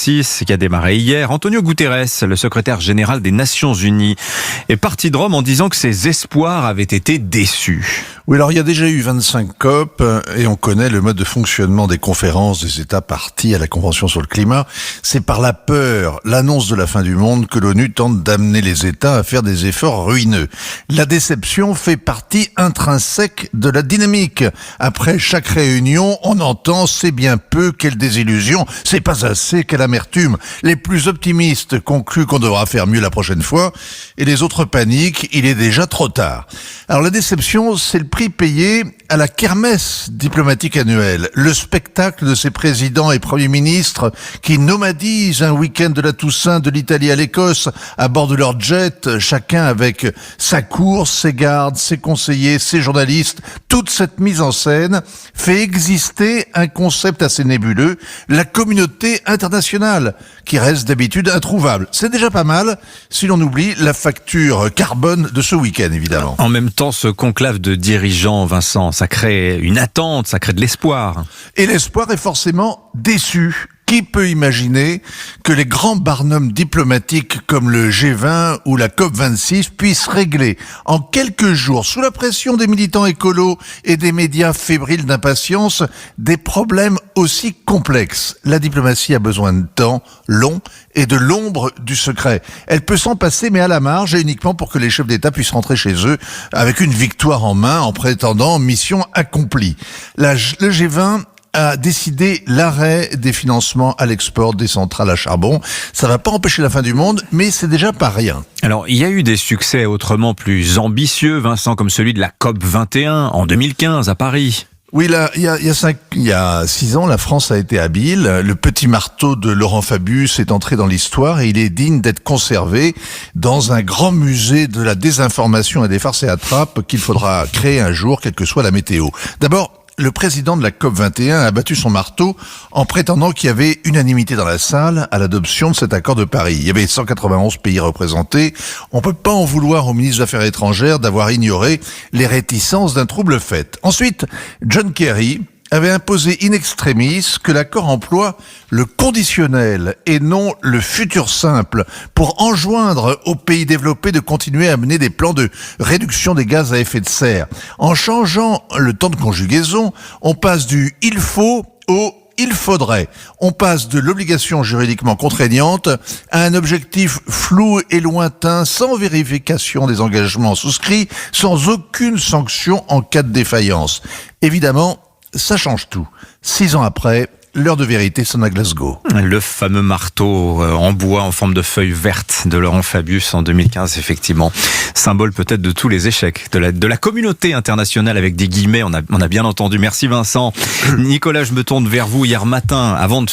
COP26 qui a démarré hier. Antonio Guterres, le secrétaire général des Nations Unies, est parti de Rome en disant que ses espoirs avaient été déçus. Oui, alors il y a déjà eu 25 COP et on connaît le mode de fonctionnement des conférences des États partis à la Convention sur le climat. C'est par la peur, l'annonce de la fin du monde, que l'ONU tente d'amener les États à faire des efforts ruineux. La déception fait partie intrinsèque de la dynamique. Après chaque réunion, on entend « c'est bien peu, quelle désillusion, c'est pas assez, quelle amertume ». Les plus optimistes concluent qu'on devra faire mieux la prochaine fois et les autres paniquent, il est déjà trop tard. Alors la déception, c'est le prix payé à la kermesse diplomatique annuelle, le spectacle de ces présidents et premiers ministres qui nomadisent un week-end de la Toussaint de l'Italie à l'Écosse à bord de leur jet, chacun avec sa course, ses gardes, ses conseillers, ses journalistes. Toute cette mise en scène fait exister un concept assez nébuleux, la communauté internationale, qui reste d'habitude introuvable. C'est déjà pas mal si l'on oublie la facture carbone de ce week-end, évidemment. En même temps, ce conclave de dirigeants, Vincent, ça crée une attente, ça crée de l'espoir. Et l'espoir est forcément déçu. Qui peut imaginer que les grands barnums diplomatiques comme le G20 ou la COP26 puissent régler en quelques jours, sous la pression des militants écolos et des médias fébriles d'impatience, des problèmes aussi complexes? La diplomatie a besoin de temps long et de l'ombre du secret. Elle peut s'en passer, mais à la marge, et uniquement pour que les chefs d'État puissent rentrer chez eux avec une victoire en main en prétendant mission accomplie. Le G20 a décidé l'arrêt des financements à l'export des centrales à charbon. Ça va pas empêcher la fin du monde, mais c'est déjà pas rien. Alors, il y a eu des succès autrement plus ambitieux, Vincent, comme celui de la COP21 en 2015 à Paris. Oui, là, il y a 6 ans, la France a été habile. Le petit marteau de Laurent Fabius est entré dans l'histoire et il est digne d'être conservé dans un grand musée de la désinformation et des farces et attrapes qu'il faudra créer un jour, quelle que soit la météo. D'abord, le président de la COP21 a battu son marteau en prétendant qu'il y avait unanimité dans la salle à l'adoption de cet accord de Paris. Il y avait 191 pays représentés. On peut pas en vouloir au ministre des Affaires étrangères d'avoir ignoré les réticences d'un trouble fait. Ensuite, John Kerry avait imposé in extremis que l'accord emploie le conditionnel et non le futur simple pour enjoindre aux pays développés de continuer à mener des plans de réduction des gaz à effet de serre. En changeant le temps de conjugaison, on passe du « il faut » au « il faudrait ». On passe de l'obligation juridiquement contraignante à un objectif flou et lointain, sans vérification des engagements souscrits, sans aucune sanction en cas de défaillance. Évidemment, ça change tout. 6 ans après, l'heure de vérité sonne à Glasgow. Le fameux marteau en bois en forme de feuille verte de Laurent Fabius en 2015, effectivement. Symbole peut-être de tous les échecs de la communauté internationale avec des guillemets, on a bien entendu. Merci Vincent. Nicolas, je me tourne vers vous hier matin avant de